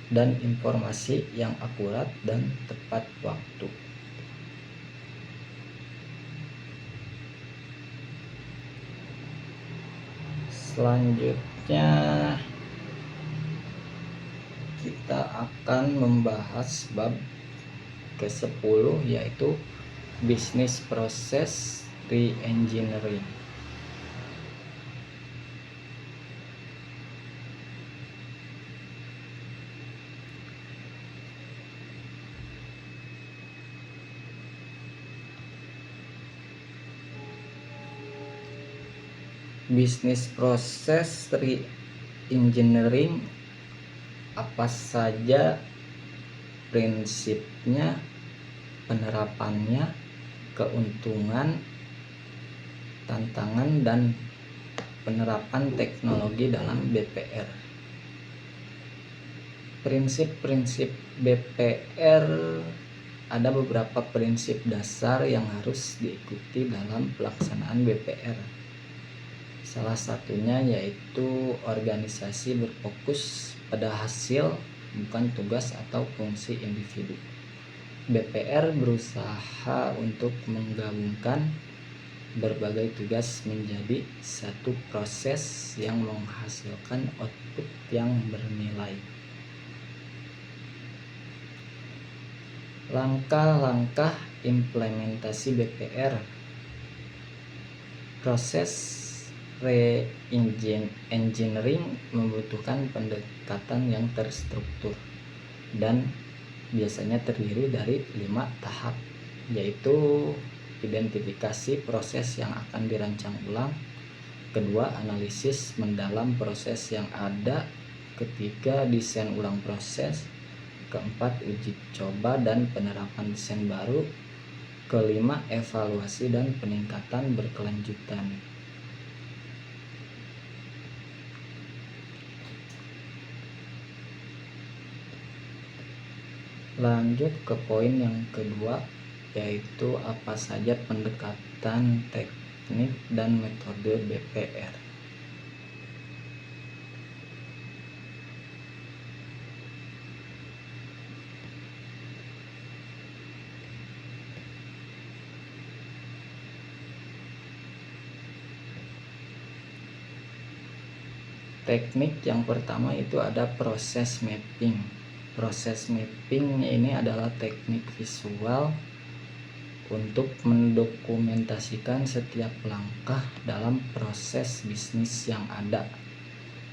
dan informasi yang akurat dan tepat waktu. Selanjutnya kita akan membahas bab ke-10, yaitu Business Process Reengineering. Business Process Reengineering, apa saja prinsipnya, penerapannya, keuntungan, tantangan, dan penerapan teknologi dalam BPR. Prinsip-prinsip BPR, ada beberapa prinsip dasar yang harus diikuti dalam pelaksanaan BPR. Salah satunya yaitu organisasi berfokus pada hasil, bukan tugas atau fungsi individu. BPR berusaha untuk menggabungkan berbagai tugas menjadi satu proses yang menghasilkan output yang bernilai. Langkah-langkah implementasi BPR. Proses re-engineering membutuhkan pendekatan yang terstruktur dan biasanya terdiri dari 5 tahap, yaitu identifikasi proses yang akan dirancang ulang, kedua analisis mendalam proses yang ada, ketiga desain ulang proses, keempat uji coba dan penerapan desain baru, kelima evaluasi dan peningkatan berkelanjutan. Lanjut ke poin yang kedua, yaitu apa saja pendekatan teknik dan metode BPR. Teknik yang pertama itu ada proses mapping. Proses mapping ini adalah teknik visual untuk mendokumentasikan setiap langkah dalam proses bisnis yang ada,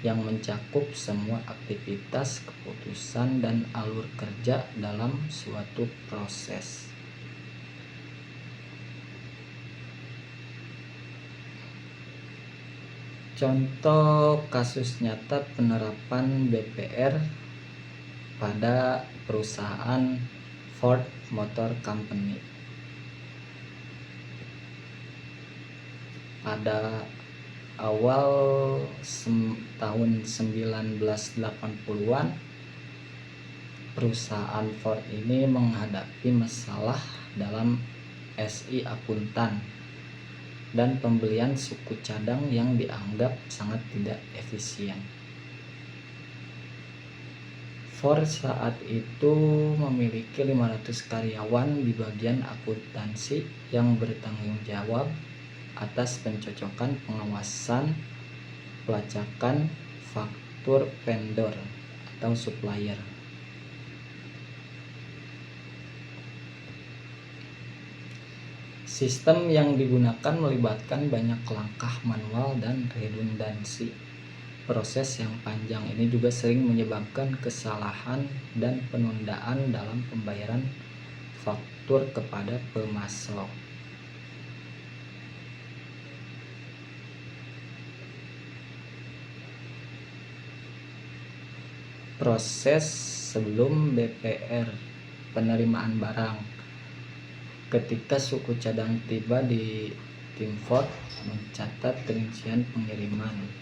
yang mencakup semua aktivitas, keputusan, dan alur kerja dalam suatu proses. Contoh kasus nyata penerapan BPR pada perusahaan Ford Motor Company. Pada awal tahun 1980-an, perusahaan Ford ini menghadapi masalah dalam SI akuntan dan pembelian suku cadang yang dianggap sangat tidak efisien. Ford saat itu memiliki 500 karyawan di bagian akuntansi yang bertanggung jawab atas pencocokan, pengawasan, pelacakan faktur vendor atau supplier. Sistem yang digunakan melibatkan banyak langkah manual dan redundansi. Proses yang panjang ini juga sering menyebabkan kesalahan dan penundaan dalam pembayaran faktur kepada pemasok. Proses sebelum BPR, penerimaan barang. Ketika suku cadang tiba di tim Ford, mencatat rincian pengiriman.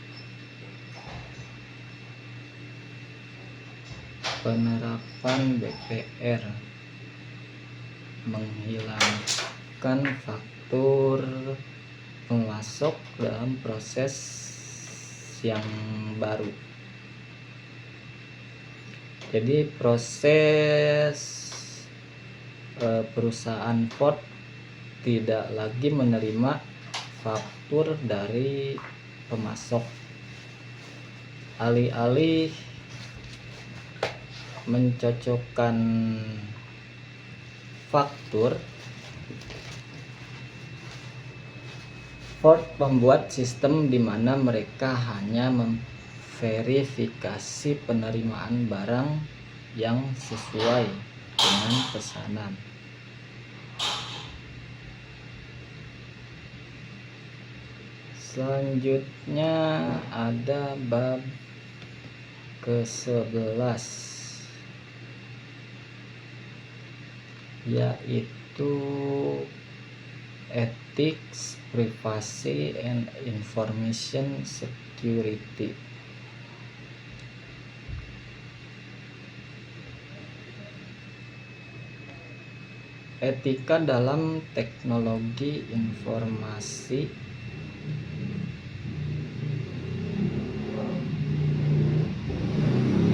Penerapan BPR menghilangkan faktur pemasok dalam proses yang baru. Jadi proses perusahaan Ford tidak lagi menerima faktur dari pemasok. Alih-alih mencocokkan faktur, Ford membuat sistem di mana mereka hanya memverifikasi penerimaan barang yang sesuai dengan pesanan. Selanjutnya ada bab ke-11, yaitu ethics, privacy, and information security. Etika dalam teknologi informasi.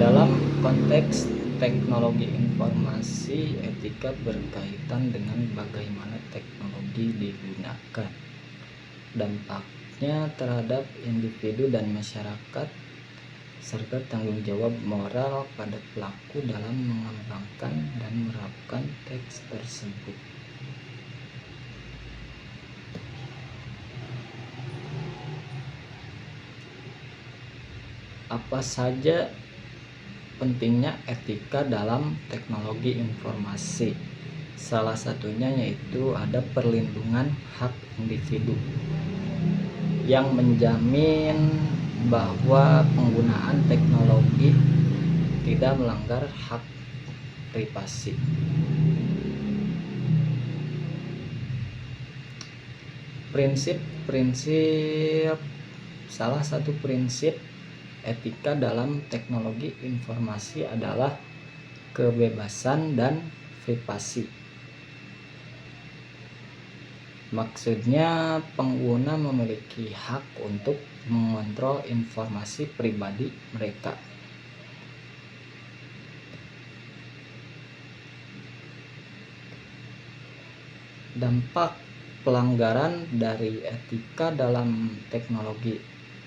Dalam konteks Teknologi informasi etika berkaitan dengan bagaimana teknologi digunakan, dampaknya terhadap individu dan masyarakat, serta tanggung jawab moral pada pelaku dalam mengembangkan dan menerapkan teks tersebut. Apa saja pentingnya etika dalam teknologi informasi? Salah satunya yaitu ada perlindungan hak individu yang menjamin bahwa penggunaan teknologi tidak melanggar hak privasi. Salah satu prinsip etika dalam teknologi informasi adalah kebebasan dan privasi. Maksudnya, pengguna memiliki hak untuk mengontrol informasi pribadi mereka. Dampak pelanggaran dari etika dalam teknologi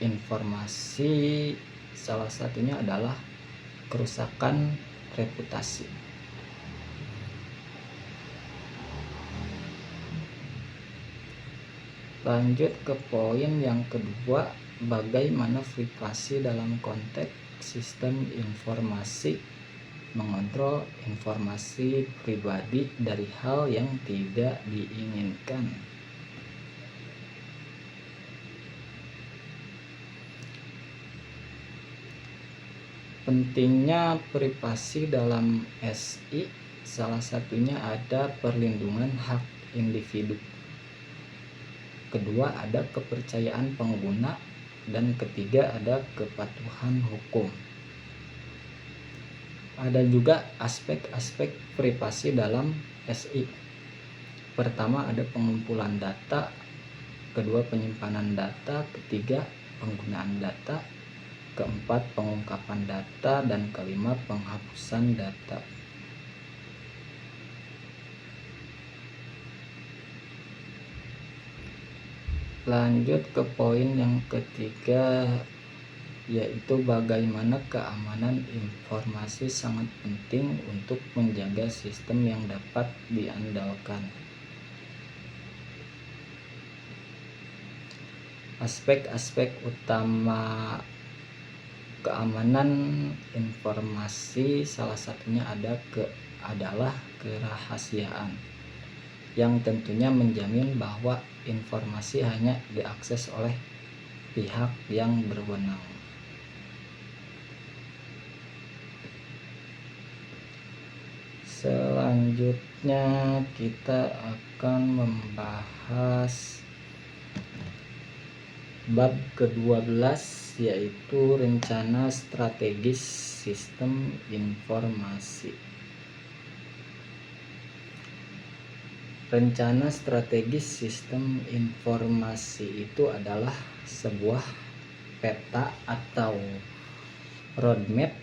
informasi salah satunya adalah kerusakan reputasi. Lanjut ke poin yang kedua, bagaimana privasi dalam konteks sistem informasi mengontrol informasi pribadi dari hal yang tidak diinginkan. Pentingnya privasi dalam SI, salah satunya ada perlindungan hak individu. Kedua ada kepercayaan pengguna, dan ketiga ada kepatuhan hukum. Ada juga aspek-aspek privasi dalam SI. Pertama ada pengumpulan data, kedua penyimpanan data, ketiga penggunaan data, keempat pengungkapan data, dan kelima penghapusan data. Lanjut ke poin yang ketiga, yaitu bagaimana keamanan informasi sangat penting untuk menjaga sistem yang dapat diandalkan. Aspek-aspek utama keamanan informasi salah satunya adalah kerahasiaan, yang tentunya menjamin bahwa informasi hanya diakses oleh pihak yang berwenang. Selanjutnya kita akan membahas bab ke-12, yaitu rencana strategis sistem informasi. Rencana strategis sistem informasi itu adalah sebuah peta atau roadmap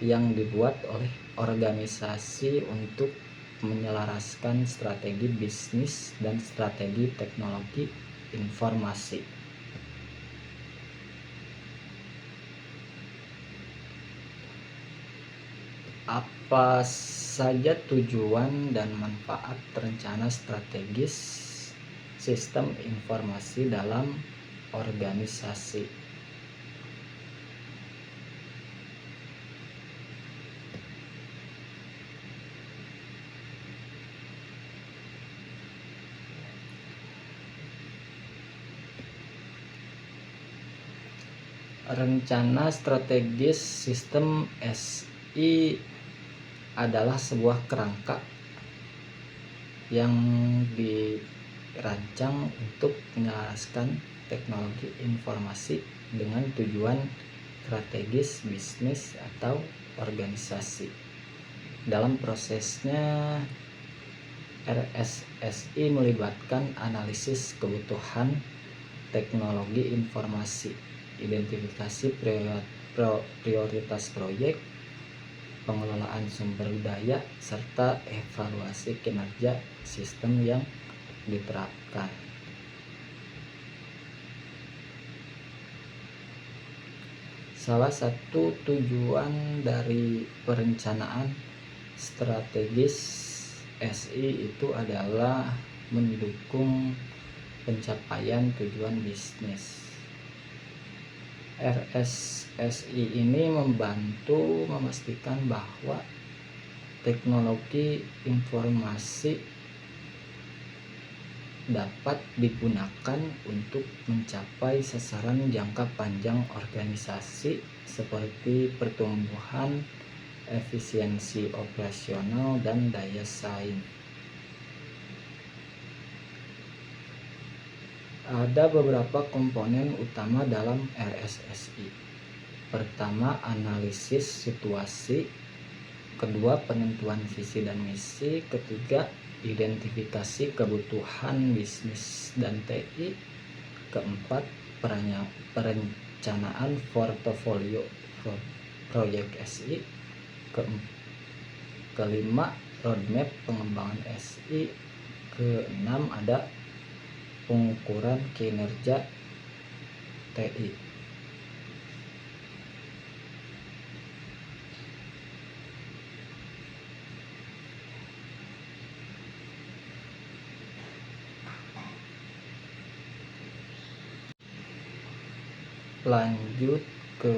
yang dibuat oleh organisasi untuk menyelaraskan strategi bisnis dan strategi teknologi informasi. Apa saja tujuan dan manfaat rencana strategis sistem informasi dalam organisasi? Rencana strategis sistem SI adalah sebuah kerangka yang dirancang untuk menyelaraskan teknologi informasi dengan tujuan strategis bisnis atau organisasi. Dalam prosesnya, RSSI melibatkan analisis kebutuhan teknologi informasi, identifikasi prioritas proyek, pengelolaan sumber daya, serta evaluasi kinerja sistem yang diterapkan. Salah satu tujuan dari perencanaan strategis SI itu adalah mendukung pencapaian tujuan bisnis. RSSI ini membantu memastikan bahwa teknologi informasi dapat digunakan untuk mencapai sasaran jangka panjang organisasi seperti pertumbuhan, efisiensi operasional, dan daya saing. Ada beberapa komponen utama dalam RSSI. Pertama, analisis situasi. Kedua, penentuan visi dan misi. Ketiga, identifikasi kebutuhan bisnis dan TI. Keempat, perencanaan portofolio proyek SI. Kelima, roadmap pengembangan SI. Keenam, ada pengukuran kinerja TI. Lanjut ke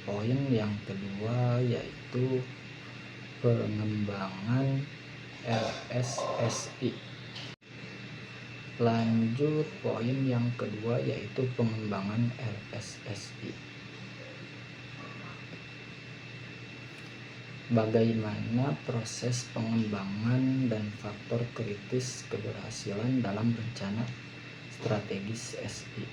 poin yang kedua, yaitu pengembangan RSSI. Lanjut poin yang kedua, yaitu pengembangan RSSI. Bagaimana proses pengembangan dan faktor kritis keberhasilan dalam rencana strategis SI.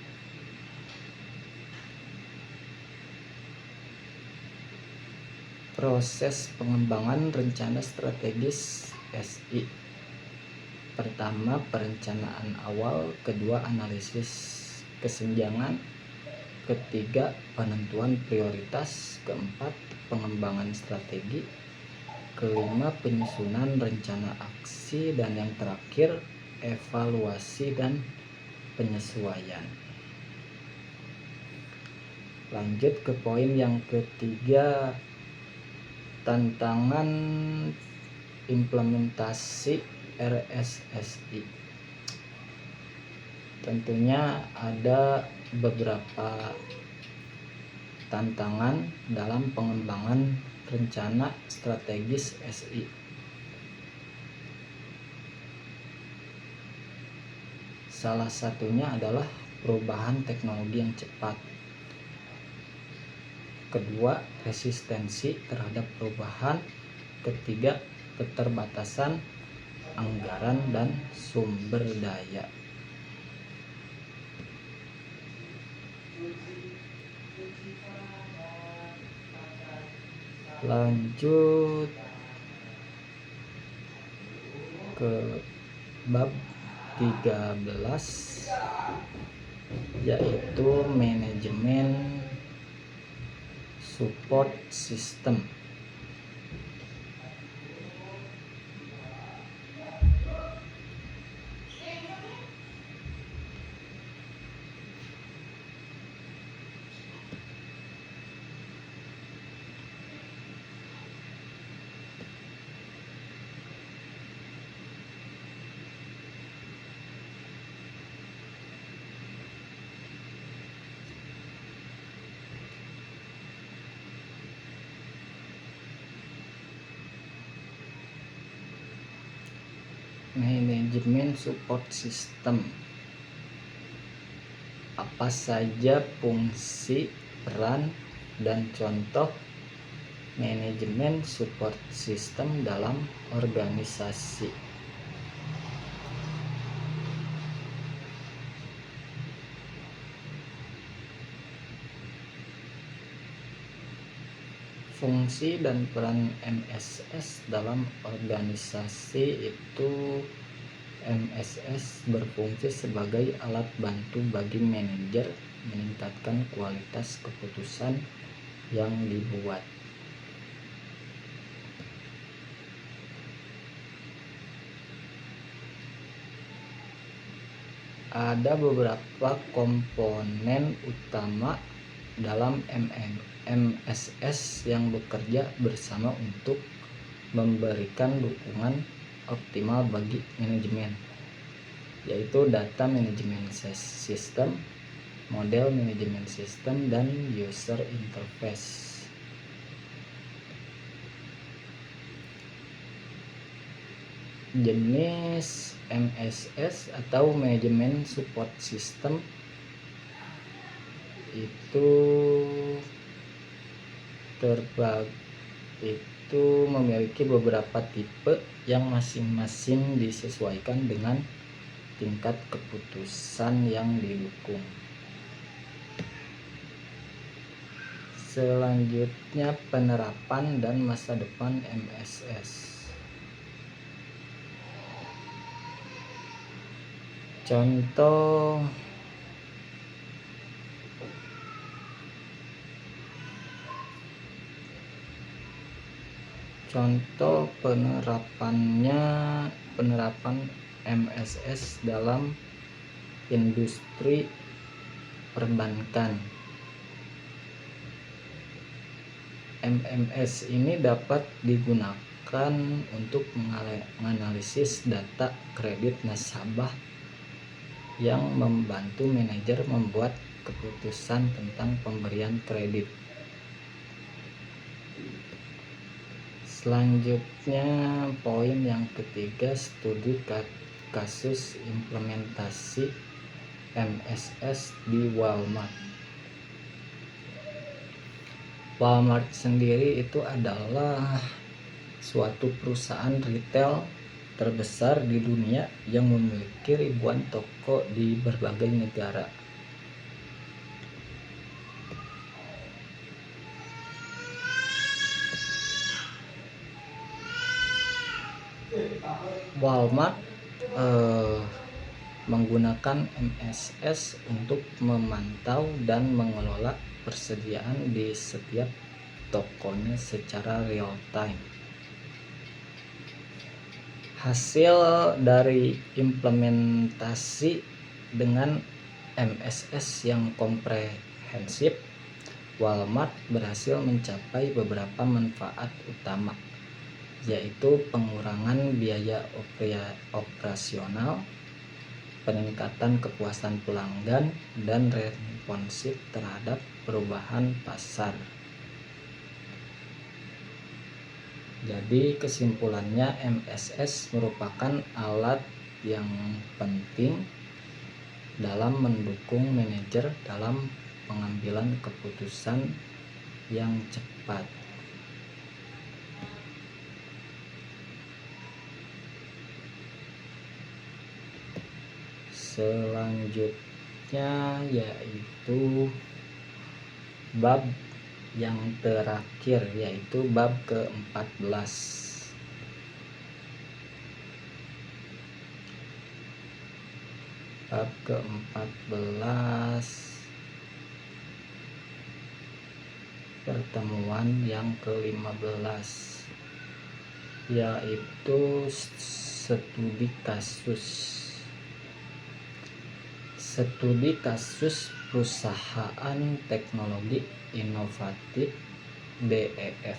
Proses pengembangan rencana strategis SI. Pertama, perencanaan awal. Kedua, analisis kesenjangan. Ketiga, penentuan prioritas. Keempat, pengembangan strategi. Kelima, penyusunan rencana aksi. Dan yang terakhir, evaluasi dan penyesuaian. Lanjut ke poin yang ketiga, tantangan implementasi RSSI. Tentunya ada beberapa tantangan dalam pengembangan rencana strategis SI. Salah satunya adalah perubahan teknologi yang cepat. Kedua, resistensi terhadap perubahan. Ketiga, keterbatasan anggaran dan sumber daya. Lanjut ke bab 13, yaitu manajemen support system. Manajemen support system. Apa saja fungsi, peran, dan contoh manajemen support system dalam organisasi? Fungsi dan peran MSS dalam organisasi itu, MSS berfungsi sebagai alat bantu bagi manajer meningkatkan kualitas keputusan yang dibuat. Ada beberapa komponen utama dalam MSS yang bekerja bersama untuk memberikan dukungan optimal bagi manajemen, yaitu data manajemen sistem, model manajemen sistem, dan user interface. Jenis MSS atau manajemen support system itu memiliki beberapa tipe yang masing-masing disesuaikan dengan tingkat keputusan yang didukung. Selanjutnya, penerapan dan masa depan MSS. Contoh penerapan MSS dalam industri perbankan. MMS ini dapat digunakan untuk menganalisis data kredit nasabah yang membantu manajer membuat keputusan tentang pemberian kredit. Selanjutnya, poin yang ketiga, studi kasus implementasi MSS di Walmart. Walmart sendiri itu adalah suatu perusahaan retail terbesar di dunia yang memiliki ribuan toko di berbagai negara. Walmart menggunakan MSS untuk memantau dan mengelola persediaan di setiap tokonya secara real time. Hasil dari implementasi dengan MSS yang komprehensif, Walmart berhasil mencapai beberapa manfaat utama, yaitu pengurangan biaya operasional, peningkatan kepuasan pelanggan, dan responsif terhadap perubahan pasar. Jadi kesimpulannya, MSS merupakan alat yang penting dalam mendukung manajer dalam pengambilan keputusan yang cepat. Selanjutnya yaitu bab yang terakhir, yaitu bab ke-14. Bab ke-14, pertemuan yang ke-15, yaitu studi kasus. Studi kasus perusahaan teknologi inovatif DEF.